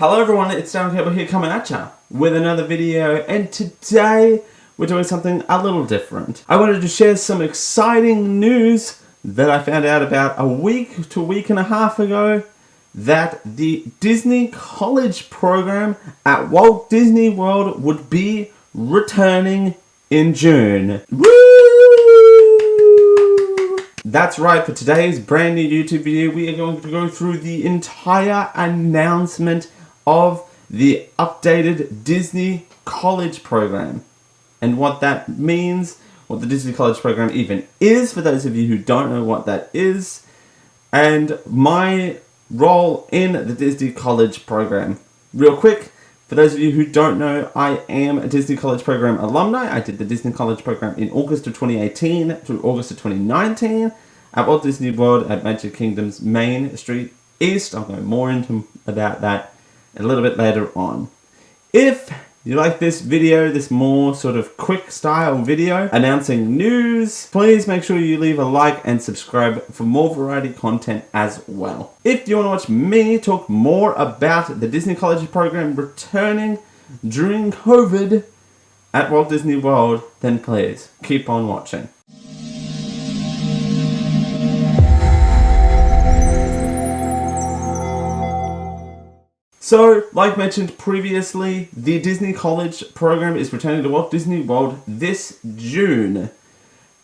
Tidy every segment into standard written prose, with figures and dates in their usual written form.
Hello everyone, it's Campbell here coming at ya with another video, and today we're doing something a little different. I wanted to share some exciting news that I found out about a week to a week and a half ago, that the Disney College program at Walt Disney World would be returning in June. Woo! That's right, for today's brand new YouTube video, we are going to go through the entire announcement of the updated Disney College program and what that means, what the Disney College program even is, for those of you who don't know what that is, and my role in the Disney College program. Real quick, for those of you who don't know, I am a Disney College program alumni. I did the Disney College program in August of 2018 through August of 2019 at Walt Disney World at Magic Kingdom's Main Street East. I'll go more into about that a little bit later on. If you like this video, this more sort of quick style video announcing news, please make sure you leave a like and subscribe for more variety content as well. If you want to watch me talk more about the Disney College program returning during COVID at Walt Disney World, then please keep on watching. So, like mentioned previously, the Disney College program is returning to Walt Disney World this June.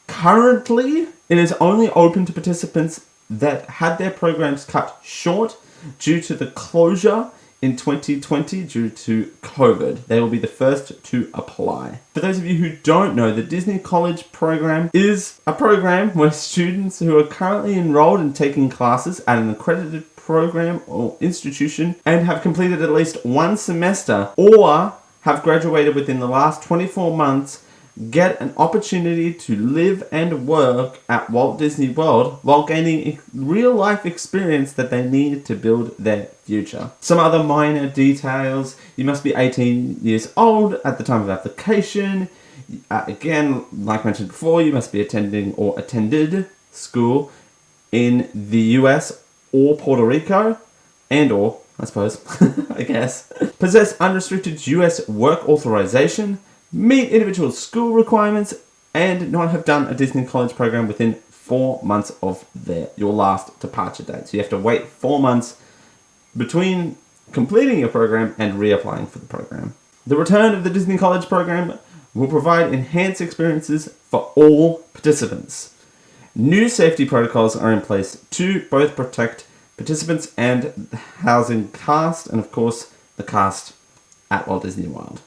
Currently, it is only open to participants that had their programs cut short due to the closure in 2020 due to COVID. They will be the first to apply. For those of you who don't know, the Disney College program is a program where students who are currently enrolled and taking classes at an accredited program or institution and have completed at least one semester or have graduated within the last 24 months get an opportunity to live and work at Walt Disney World while gaining real life experience that they need to build their future. Some other minor details: you must be 18 years old at the time of application. Again, like mentioned before, you must be attending or attended school in the US or Puerto Rico, and or, I suppose, I guess, possess unrestricted US work authorization, meet individual school requirements, and not have done a Disney College program within 4 months of your last departure date. So you have to wait 4 months between completing your program and reapplying for the program. The return of the Disney College program will provide enhanced experiences for all participants. New safety protocols are in place to both protect participants and the housing cast, and of course the cast at Walt Disney World.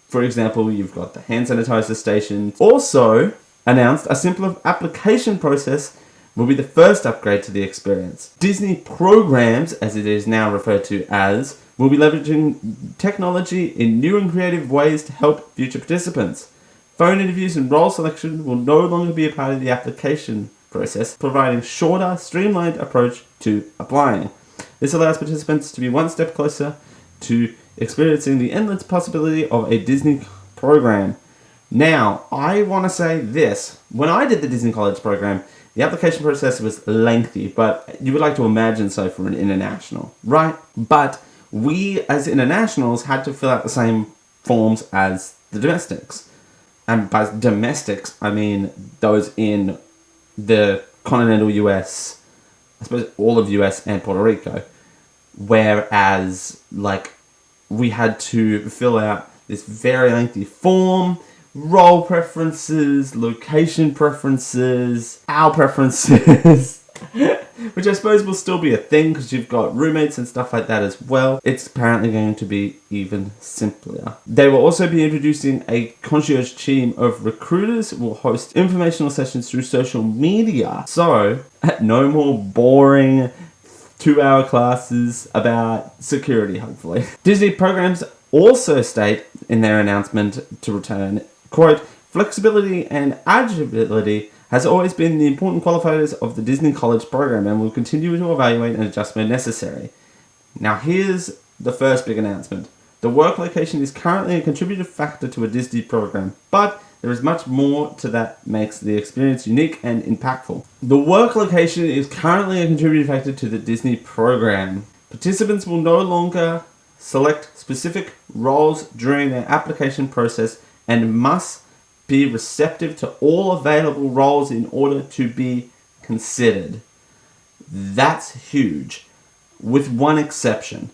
For example, you've got the hand sanitizer stations. Also announced, a simpler application process will be the first upgrade to the experience. Disney programs, as it is now referred to as, will be leveraging technology in new and creative ways to help future participants. Phone interviews and role selection will no longer be a part of the application process, providing shorter, streamlined approach to applying. This allows participants to be one step closer to experiencing the endless possibility of a Disney program. Now, I want to say this. When I did the Disney College program, the application process was lengthy, but you would like to imagine so for an international, right? But we, as internationals, had to fill out the same forms as the domestics. And by domestics, I mean those in the continental US, I suppose all of US and Puerto Rico. Whereas, like, we had to fill out this very lengthy form, role preferences, location preferences, our preferences, which I suppose will still be a thing because you've got roommates and stuff like that as well. It's apparently going to be even simpler. They will also be introducing a concierge team of recruiters who will host informational sessions through social media. So, no more boring 2-hour classes about security, hopefully. Disney programs also state in their announcement to return, quote, "Flexibility and agility has always been the important qualifiers of the Disney College program and will continue to evaluate and adjust where necessary." Now here's the first big announcement. The work location is currently a contributive factor to a Disney program, but there is much more to that makes the experience unique and impactful. The work location is currently a contributing factor to the Disney program. Participants will no longer select specific roles during their application process and must be receptive to all available roles in order to be considered. That's huge, with one exception: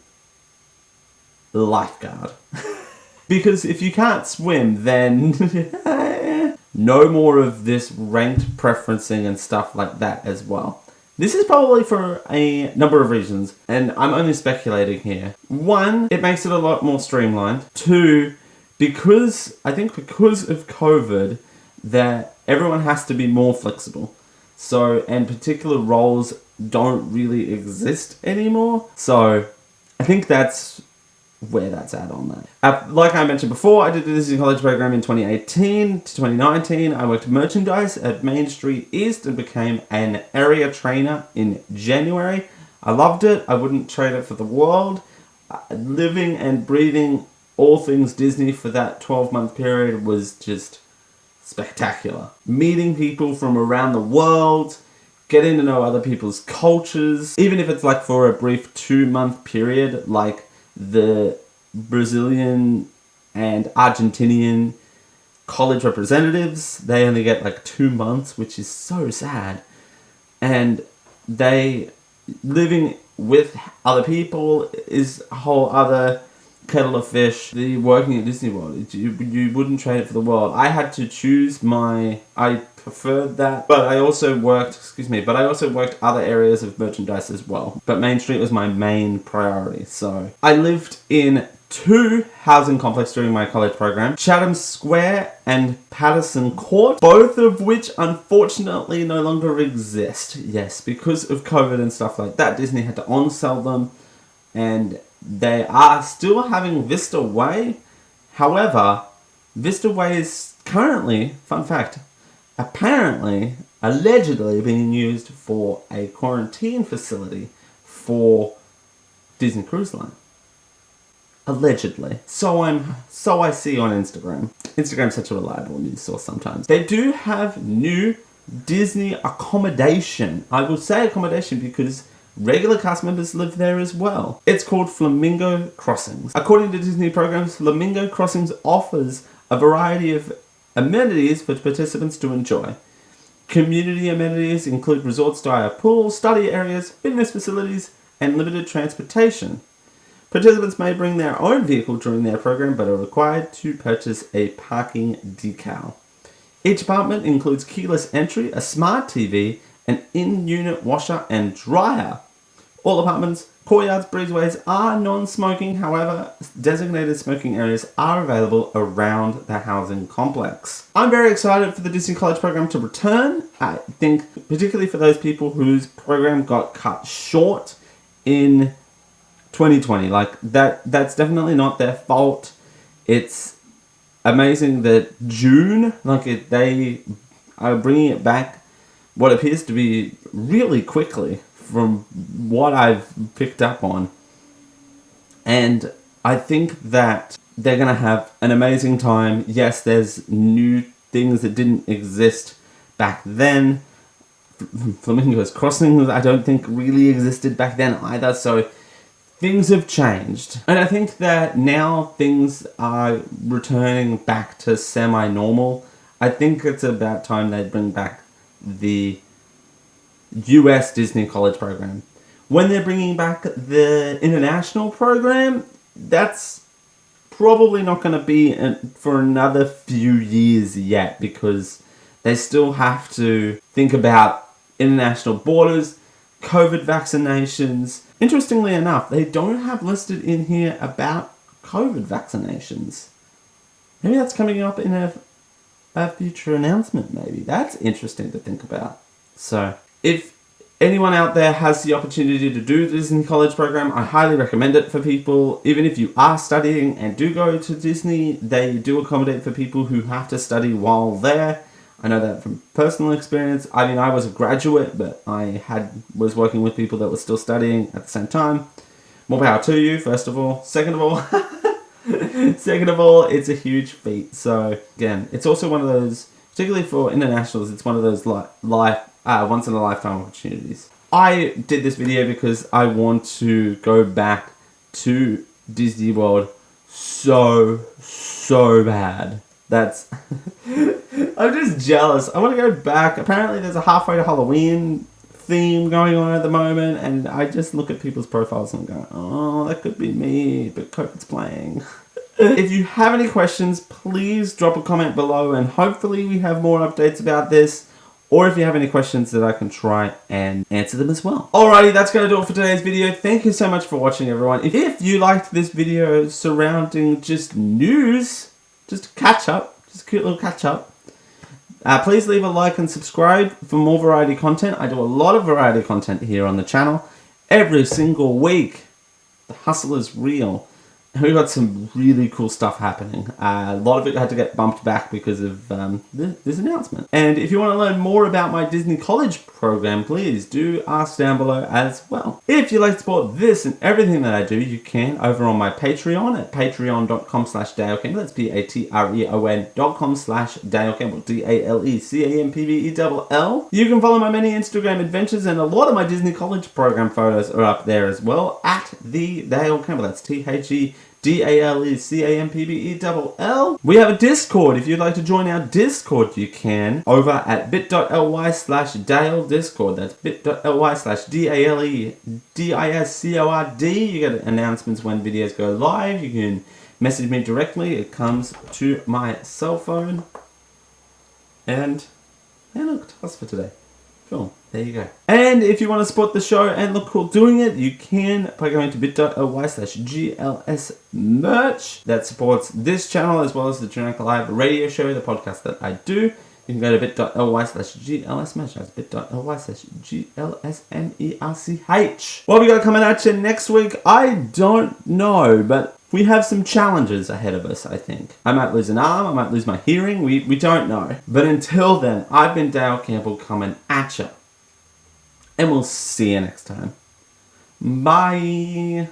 lifeguard. Because if you can't swim, then no more of this ranked preferencing and stuff like that as well. This is probably for a number of reasons, and I'm only speculating here. One, it makes it a lot more streamlined. Two, because of COVID, that everyone has to be more flexible. So, and particular roles don't really exist anymore. So, I think that's where that's at on that. Like I mentioned before, I did the Disney College program in 2018 to 2019. I worked merchandise at Main Street East and became an area trainer in January. I loved it. I wouldn't trade it for the world. Living and breathing all things Disney for that 12-month period was just spectacular. Meeting people from around the world, getting to know other people's cultures, even if it's like for a brief 2-month period, like the Brazilian and Argentinian college representatives. They only get like 2 months, which is so sad. And living with other people is a whole other kettle of fish. The working at Disney World, you wouldn't trade it for the world. I had to choose I preferred that, but I also worked other areas of merchandise as well. But Main Street was my main priority. So I lived in 2 housing complexes during my college program: Chatham Square and Patterson Court, both of which unfortunately no longer exist. Yes, because of COVID and stuff like that, Disney had to on-sell them, and they are still having Vista Way. However, Vista Way is currently, fun fact, allegedly being used for a quarantine facility for Disney Cruise Line. Allegedly. So I see on Instagram. Instagram's such a reliable news source sometimes. They do have new Disney accommodation. I will say accommodation because regular cast members live there as well. It's called Flamingo Crossings. According to Disney programs, Flamingo Crossings offers a variety of amenities for participants to enjoy. Community amenities include resort-style pools, study areas, fitness facilities, and limited transportation. Participants may bring their own vehicle during their program, but are required to purchase a parking decal. Each apartment includes keyless entry, a smart TV, an in-unit washer and dryer. All apartments, courtyards, breezeways are non-smoking. However, designated smoking areas are available around the housing complex. I'm very excited for the Disney College program to return. I think particularly for those people whose program got cut short in 2020. That's definitely not their fault. It's amazing that June, they are bringing it back what appears to be really quickly from what I've picked up on. And I think that they're going to have an amazing time. Yes, there's new things that didn't exist back then. Flamingo's Crossings, I don't think really existed back then either. So things have changed. And I think that now things are returning back to semi-normal. I think it's about time they bring back the US Disney College program. When they're bringing back the international program, that's probably not going to be for another few years yet, because they still have to think about international borders, COVID vaccinations. Interestingly enough, they don't have listed in here about COVID vaccinations. Maybe that's coming up in a future announcement, maybe. That's interesting to think about. So, if anyone out there has the opportunity to do the Disney College program, I highly recommend it for people. Even if you are studying and do go to Disney, they do accommodate for people who have to study while there. I know that from personal experience. I mean, I was a graduate, but I was working with people that were still studying at the same time. More power to you, first of all. Second of all, it's a huge feat. So again, it's also one of those, particularly for internationals, it's one of those once in a lifetime opportunities. I did this video because I want to go back to Disney World so bad. That's I'm just jealous. I want to go back. Apparently there's a halfway to Halloween theme going on at the moment, and I just look at people's profiles and go, oh, that could be me, but COVID's playing. If you have any questions, please drop a comment below, and hopefully we have more updates about this, or if you have any questions that I can try and answer them as well. Alrighty, that's going to do it for today's video. Thank you so much for watching, everyone. If you liked this video surrounding just news, just a catch up, just a cute little catch up, please leave a like and subscribe for more variety content. I do a lot of variety content here on the channel every single week. The hustle is real. And we've got some really cool stuff happening. A lot of it had to get bumped back because of this announcement. And if you want to learn more about my Disney College program, please do ask down below as well. If you'd like to support this and everything that I do, you can over on my Patreon at patreon.com/DaleCampbell. That's patreon.com/DaleCampbell. DaleCampbell. You can follow my many Instagram adventures, and a lot of my Disney College program photos are up there as well at the Dale Campbell. That's THEDALECAMPBELL. We have a Discord. If you'd like to join our Discord, you can over at bit.ly/DaleDiscord. That's bit.ly/DALEDISCORD. You get announcements when videos go live. You can message me directly. It comes to my cell phone. And look, that's for today. Cool. There you go. And if you want to support the show and look cool doing it, you can by going to bit.ly/GLS merch. That supports this channel as well as the Generic Live radio show, the podcast that I do. You can go to bit.ly/GLS merch. That's bit.ly/GLSMERCH. What we got coming at you next week, I don't know, but we have some challenges ahead of us, I think. I might lose an arm, I might lose my hearing, we don't know. But until then, I've been Dale Campbell coming at you. And we'll see you next time. Bye.